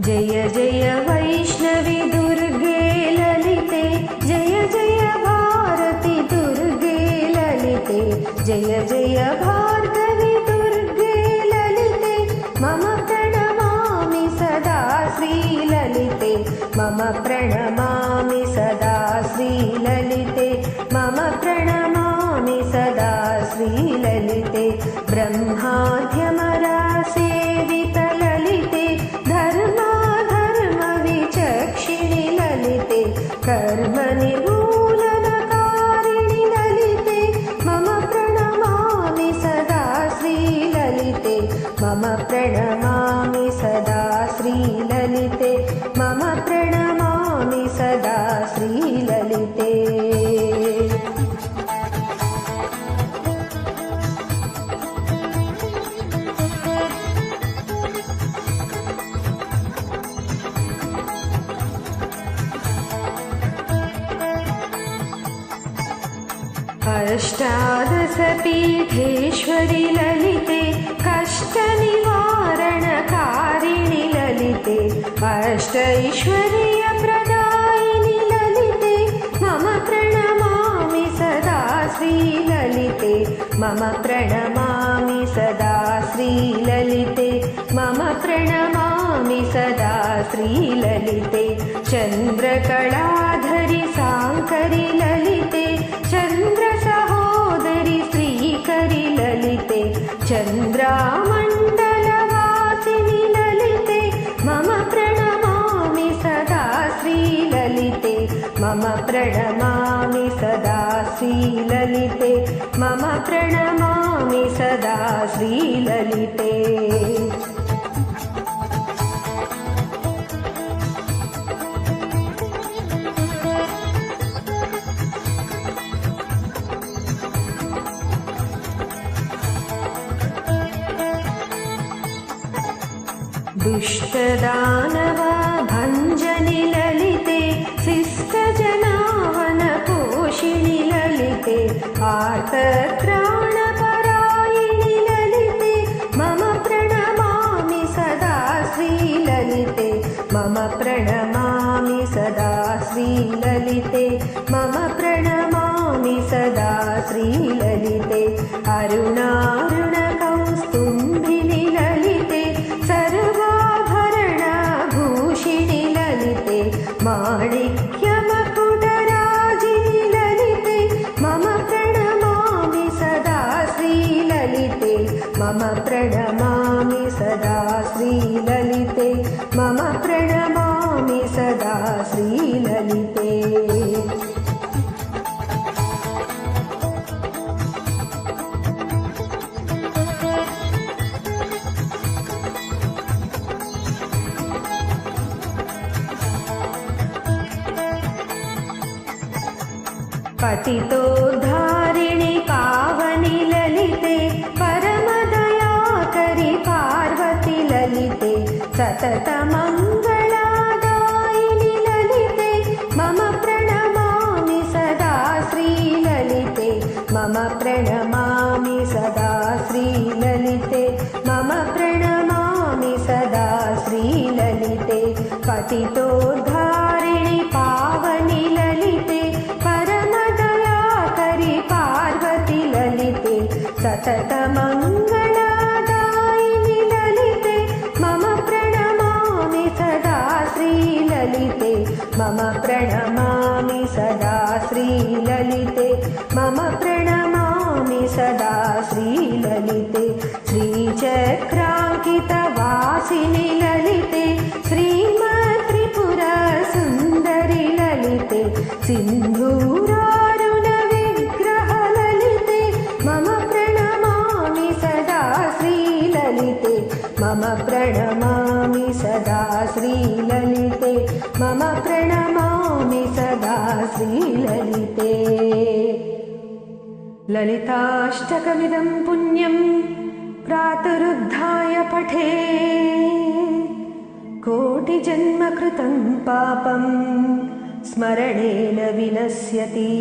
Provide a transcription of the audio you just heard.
जय जय वैष्णवी दुर्गे ललिते, जय जय भारती दुर्गे ललिते, जय जय भार्गवी दुर्गे ललिते, मम प्रणमामि सदा श्रीललिते, मम प्रणमामि सदा श्रीललिते, मम प्रणमामि सदा श्रीललिते। ब्रह्माद्यमरा सेवितललिते, धर्माधर्मविचक्षिणि ललिते, कर्मनिर्मूलनकारिणि ललिते, मम प्रणमामि सदा श्रीललिते, मम प्रणमामि सदा श्रीललिते, मम प्रणमामि सदा श्रीललिते। अष्टादशपीठेश्वरि ललिते, कष्टनिवारणकारिणि ललिते, अष्टैश्वर्यप्रदायिनि ललिते, मम प्रणमामि सदा श्रीललिते, मम प्रणमामि सदा श्रीललिते, मम प्रणमामि सदा श्रीललिते। चन्द्रकलाधरि साङ्करि ललिते, चन्द्रसहोदरि श्रीकरि ललिते, चन्द्रामण्डलवासिनि ललिते, मम प्रणमामि सदा श्रीललिते, मम प्रणमामि सदा श्रीललिते, मम प्रणमामि सदा श्रीललिते। दुष्टदानवा भञ्जनि ललिते, शिष्टजनावनपोषिणि ललिते, आर्तत्राणपरायिणि ललिते, मम प्रणमामि सदा श्रीललिते, मम प्रणमामि सदा श्रीललिते, मम प्रणमामि सदा श्रीललिते। अरुणारुणकौस्तुम्भिनि ललिते, सर्वाभरणभूषिणि ललिते, माणिक्यमकुटराजिनि ललिते, मम प्रणमामि सदा श्रीललिते, मम प्रणमामि सदा श्रीललिते, मम प्रणमामि सदा श्रीललिते। पतितोद्धारिणि पावनि ललिते, परमदयाकरि पार्वति ललिते, सततमङ्गलादायिनि ललिते, मम प्रणमामि सदा श्रीललिते, मम प्रणमामि सदा श्रीललिते, मम प्रणमामि सदा श्रीललिते। पतितोद्धारिणि पावनि ललिते, परमदयाकरि पार्वति ललिते, सततमङ्गलादायिनि ललिते, मम प्रणमामि सदा श्रीललिते, मम प्रणमामि सदा श्रीललिते, मम प्रणमामि सदा श्रीललिते। श्रीचक्राङ्कितवासिनि ललिते, श्रीमत्त्रिपुरसुन्दरि ललिते, सिन्धूरारुणविग्रह ललिते, मम प्रणमामि सदा श्रीललिते, मम प्रणमामि सदा श्रीललिते, मम प्रणमामि सदा श्रीललिते। ललिताष्टकमिदं पुण्यं प्रातरुद्धाय पठे, कोटिजन्मकृतं पापं स्मरणेन विनश्यति।